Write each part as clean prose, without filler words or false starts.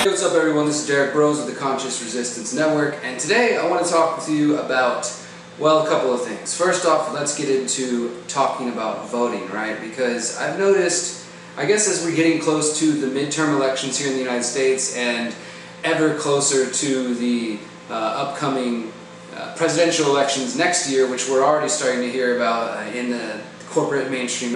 Hey, what's up everyone, this is Derrick Broze with the Conscious Resistance Network, and today I want to talk with you about, well, a couple of things. First off, let's get into talking about voting, right? Because I've noticed, I guess as we're getting close to the midterm elections here in the United States and ever closer to the upcoming presidential elections next year, which we're already starting to hear about in the corporate mainstream.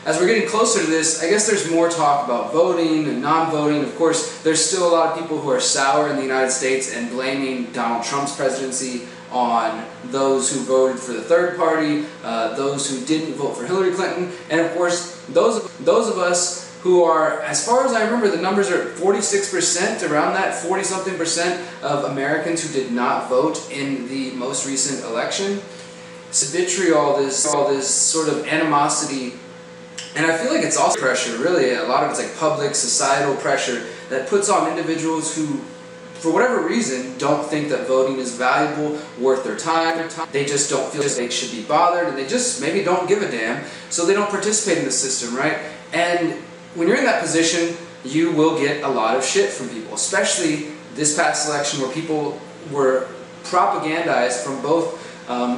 As we're getting closer to this, I guess there's more talk about voting and non-voting. Of course, there's still a lot of people who are sour in the United States and blaming Donald Trump's presidency on those who voted for the third party, those who didn't vote for Hillary Clinton, and of course, those of us who are, as far as I remember, the numbers are 46%, around that 40-something% of Americans who did not vote in the most recent election. It's vitriol, all this sort of animosity. And I feel like it's also pressure, really. A lot of it's like public, societal pressure that puts on individuals who, for whatever reason, don't think that voting is valuable, worth their time. They just don't feel they should be bothered, and they just maybe don't give a damn, so they don't participate in the system, right? And when you're in that position, you will get a lot of shit from people, especially this past election where people were propagandized from both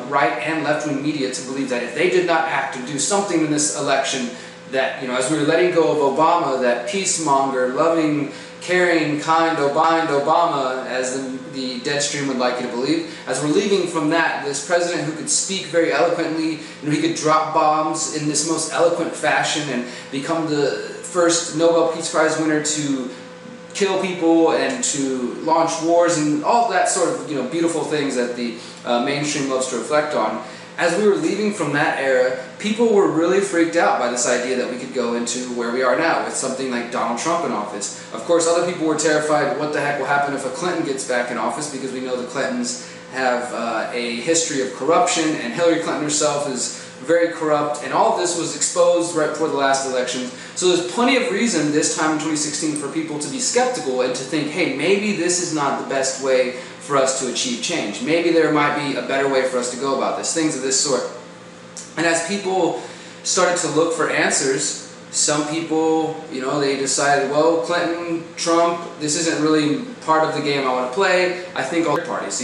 right and left-wing media to believe that if they did not act and do something in this election, that, you know, as we were letting go of Obama, that peacemonger, loving, caring, kind Obama, as the Deadstream would like you to believe, as we're leaving from that, this president who could speak very eloquently, you know, he could drop bombs in this most eloquent fashion and become the first Nobel Peace Prize winner to kill people and to launch wars and all that sort of, you know, beautiful things that the mainstream loves to reflect on. As we were leaving from that era, people were really freaked out by this idea that we could go into where we are now with something like Donald Trump in office. Of course, other people were terrified, what the heck will happen if a Clinton gets back in office, because we know the Clintons have a history of corruption, and Hillary Clinton herself is very corrupt, and all of this was exposed right before the last election. So there's plenty of reason this time in 2016 for people to be skeptical and to think, hey, maybe this is not the best way for us to achieve change. Maybe there might be a better way for us to go about this, things of this sort. And as people started to look for answers, some people, you know, they decided, well, Clinton, Trump, this isn't really part of the game I want to play. I think all parties.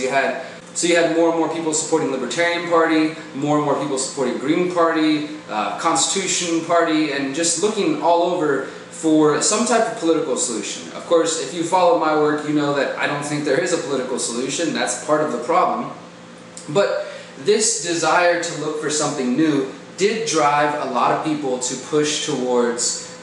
So you had more and more people supporting Libertarian Party, more and more people supporting Green Party, Constitution Party, and just looking all over for some type of political solution. Of course, if you follow my work, you know that I don't think there is a political solution. That's part of the problem. But this desire to look for something new did drive a lot of people to push towards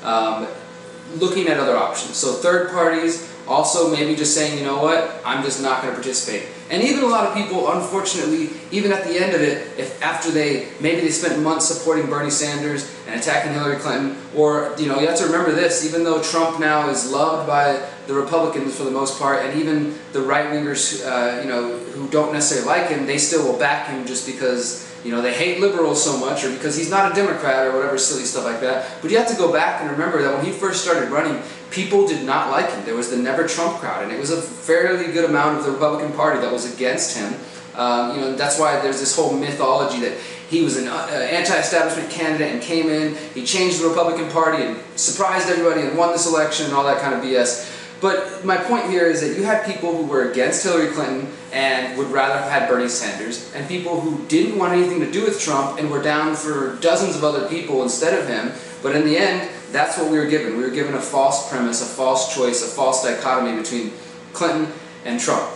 looking at other options. So third parties, also maybe just saying, you know what, I'm just not going to participate. And even a lot of people, unfortunately, even at the end of it, if after maybe they spent months supporting Bernie Sanders and attacking Hillary Clinton, or, you know, you have to remember this, even though Trump now is loved by the Republicans for the most part, and even the right-wingers, you know, who don't necessarily like him, they still will back him just because, you know, they hate liberals so much, or because he's not a Democrat, or whatever silly stuff like that. But you have to go back and remember that when he first started running, people did not like him. There was the Never Trump crowd, and it was a fairly good amount of the Republican Party that was against him. You know, that's why there's this whole mythology that he was an anti-establishment candidate and came in, he changed the Republican Party and surprised everybody and won this election and all that kind of BS. But my point here is that you had people who were against Hillary Clinton and would rather have had Bernie Sanders, and people who didn't want anything to do with Trump and were down for dozens of other people instead of him. But in the end, that's what we were given. We were given a false premise, a false choice, a false dichotomy between Clinton and Trump.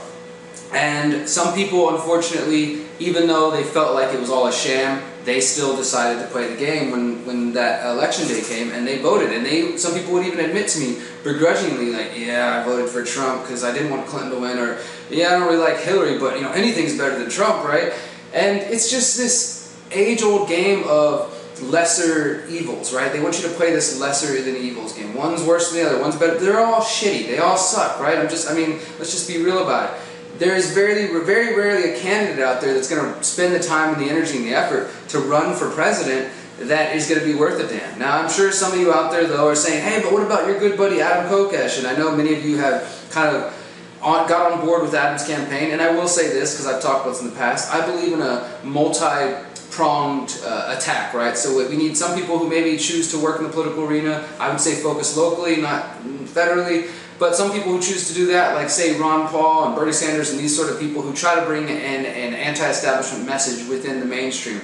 And some people, unfortunately, even though they felt like it was all a sham, they still decided to play the game when that election day came, and they voted. And some people would even admit to me, begrudgingly, like, yeah, I voted for Trump because I didn't want Clinton to win, or yeah, I don't really like Hillary, but, you know, anything's better than Trump, right? And it's just this age-old game of lesser evils, right? They want you to play this lesser than evils game. One's worse than the other, one's better. They're all shitty. They all suck, right? I mean, let's just be real about it. There is very rarely a candidate out there that's going to spend the time and the energy and the effort to run for president that is going to be worth a damn. Now, I'm sure some of you out there, though, are saying, hey, but what about your good buddy Adam Kokesh? And I know many of you have kind of got on board with Adam's campaign, and I will say this, because I've talked about this in the past, I believe in a multi-pronged attack, right? So we need some people who maybe choose to work in the political arena. I would say focus locally, not federally. But some people who choose to do that, like say Ron Paul and Bernie Sanders and these sort of people who try to bring in an anti-establishment message within the mainstream.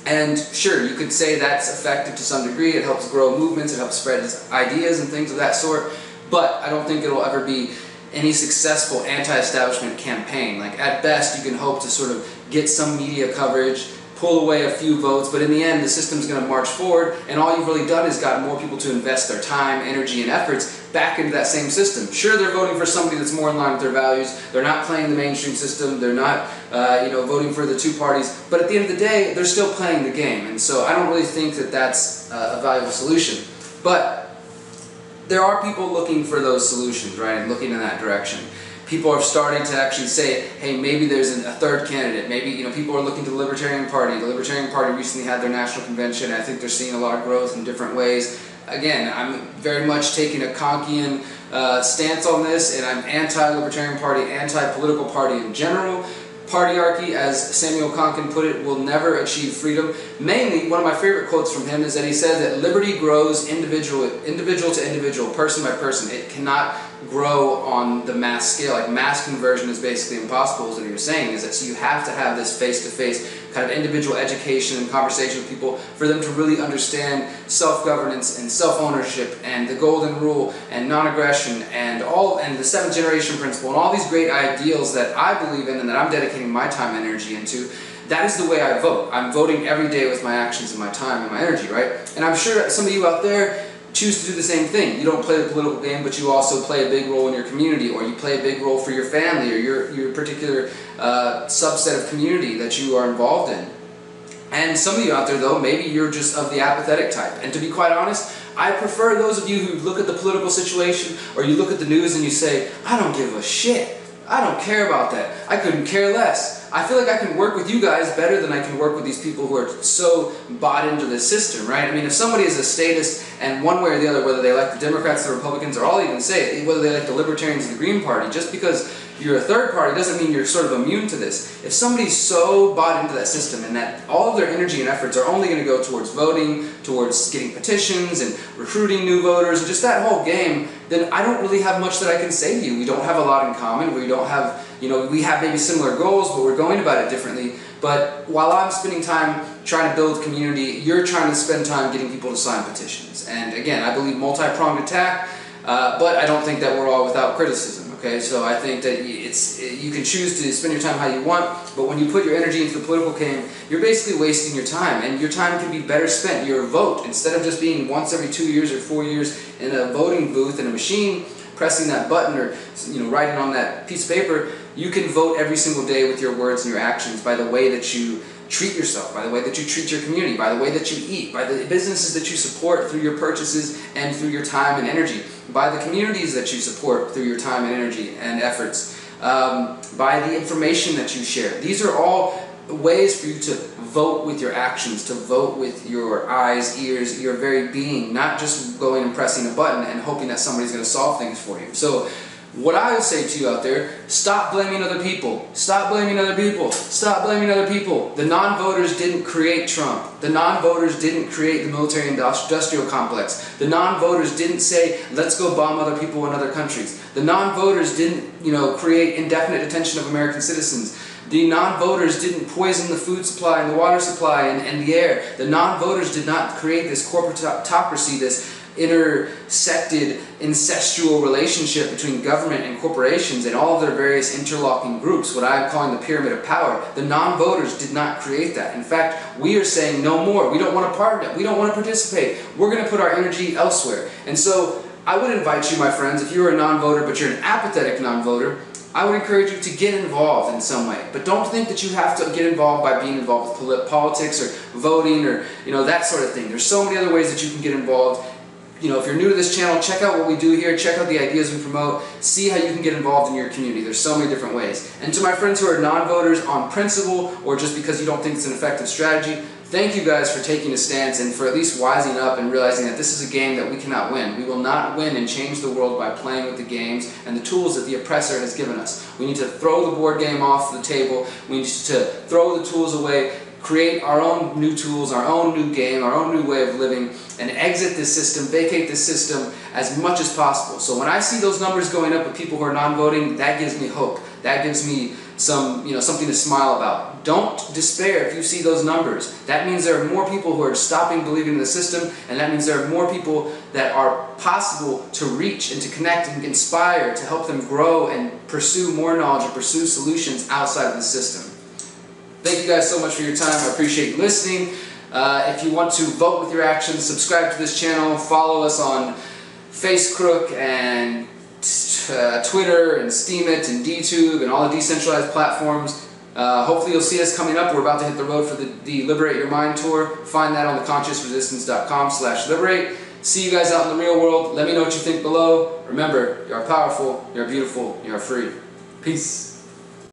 And sure, you could say that's effective to some degree. It helps grow movements, it helps spread ideas and things of that sort. But I don't think it'll ever be any successful anti-establishment campaign. Like at best, you can hope to sort of get some media coverage, pull away a few votes, but in the end, the system's going to march forward, and all you've really done is gotten more people to invest their time, energy, and efforts back into that same system. Sure, they're voting for somebody that's more in line with their values. They're not playing the mainstream system. They're not, voting for the two parties. But at the end of the day, they're still playing the game, and so I don't really think that that's a valuable solution. But there are people looking for those solutions, right, and looking in that direction. People are starting to actually say, hey, maybe there's a third candidate. Maybe, people are looking to the Libertarian Party. The Libertarian Party recently had their national convention. I think they're seeing a lot of growth in different ways. Again, I'm very much taking a Kantian stance on this, and I'm anti-Libertarian Party, anti-political party in general. Partyarchy, as Samuel Konkin put it, will never achieve freedom. Mainly, one of my favorite quotes from him is that he said that liberty grows individual to individual, person by person. It cannot grow on the mass scale. Like mass conversion is basically impossible, is what he was saying, is that so you have to have this face-to-face kind of individual education and conversation with people for them to really understand self-governance and self-ownership and the golden rule and non-aggression and the seventh generation principle and all these great ideals that I believe in and that I'm dedicating my time and energy into. That is the way I vote. I'm voting every day with my actions and my time and my energy, right? And I'm sure some of you out there choose to do the same thing. You don't play the political game, but you also play a big role in your community, or you play a big role for your family or your particular subset of community that you are involved in. And some of you out there, though, maybe you're just of the apathetic type. And to be quite honest, I prefer those of you who look at the political situation or you look at the news and you say, I don't give a shit. I don't care about that. I couldn't care less. I feel like I can work with you guys better than I can work with these people who are so bought into this system, right? I mean, if somebody is a statist and one way or the other, whether they like the Democrats or the Republicans, or I'll even say whether they like the Libertarians or the Green Party, just because you're a third party doesn't mean you're sort of immune to this. If somebody's so bought into that system and that all of their energy and efforts are only going to go towards voting, towards getting petitions and recruiting new voters, and just that whole game, then I don't really have much that I can say to you. We don't have a lot in common. We don't have, we have maybe similar goals, but we're going about it differently. But while I'm spending time trying to build community, you're trying to spend time getting people to sign petitions. And again, I believe multi-pronged attack, but I don't think that we're all without criticism. Okay, so I think that you can choose to spend your time how you want, but when you put your energy into the political game, you're basically wasting your time, and your time can be better spent. Your vote, instead of just being once every 2 years or 4 years in a voting booth in a machine, pressing that button or writing on that piece of paper, you can vote every single day with your words and your actions by the way that you treat yourself, by the way that you treat your community, by the way that you eat, by the businesses that you support through your purchases and through your time and energy, by the communities that you support through your time and energy and efforts, by the information that you share. These are all ways for you to vote with your actions, to vote with your eyes, ears, your very being, not just going and pressing a button and hoping that somebody's going to solve things for you. So what I would say to you out there, stop blaming other people. Stop blaming other people. Stop blaming other people. The non-voters didn't create Trump. The non-voters didn't create the military-industrial complex. The non-voters didn't say, let's go bomb other people in other countries. The non-voters didn't, create indefinite detention of American citizens. The non-voters didn't poison the food supply and the water supply and the air. The non-voters did not create this corporatocracy, this intersected, incestual relationship between government and corporations and all of their various interlocking groups, what I'm calling the pyramid of power. The non-voters did not create that. In fact, we are saying no more. We don't want to part in it. We don't want to participate. We're going to put our energy elsewhere. And so I would invite you, my friends, if you're a non-voter but you're an apathetic non-voter, I would encourage you to get involved in some way. But don't think that you have to get involved by being involved with politics or voting or that sort of thing. There's so many other ways that you can get involved. If you're new to this channel, check out what we do here, check out the ideas we promote, see how you can get involved in your community. There's so many different ways. And to my friends who are non-voters on principle or just because you don't think it's an effective strategy, thank you guys for taking a stance and for at least wising up and realizing that this is a game that we cannot win. We will not win and change the world by playing with the games and the tools that the oppressor has given us. We need to throw the board game off the table. We need to throw the tools away, create our own new tools, our own new game, our own new way of living, and exit this system, vacate this system, as much as possible. So when I see those numbers going up of people who are non-voting, that gives me hope. That gives me something to smile about. Don't despair if you see those numbers. That means there are more people who are stopping believing in the system, and that means there are more people that are possible to reach and to connect and inspire to help them grow and pursue more knowledge and pursue solutions outside of the system. Thank you guys so much for your time. I appreciate you listening. If you want to vote with your actions, subscribe to this channel, follow us on Facebook and Twitter and Steemit and DTube and all the decentralized platforms. Hopefully you'll see us coming up. We're about to hit the road for the Liberate Your Mind tour. Find that on theconsciousresistance.com/liberate. See you guys out in the real world. Let me know what you think below. Remember, you are powerful, you are beautiful, you are free. Peace.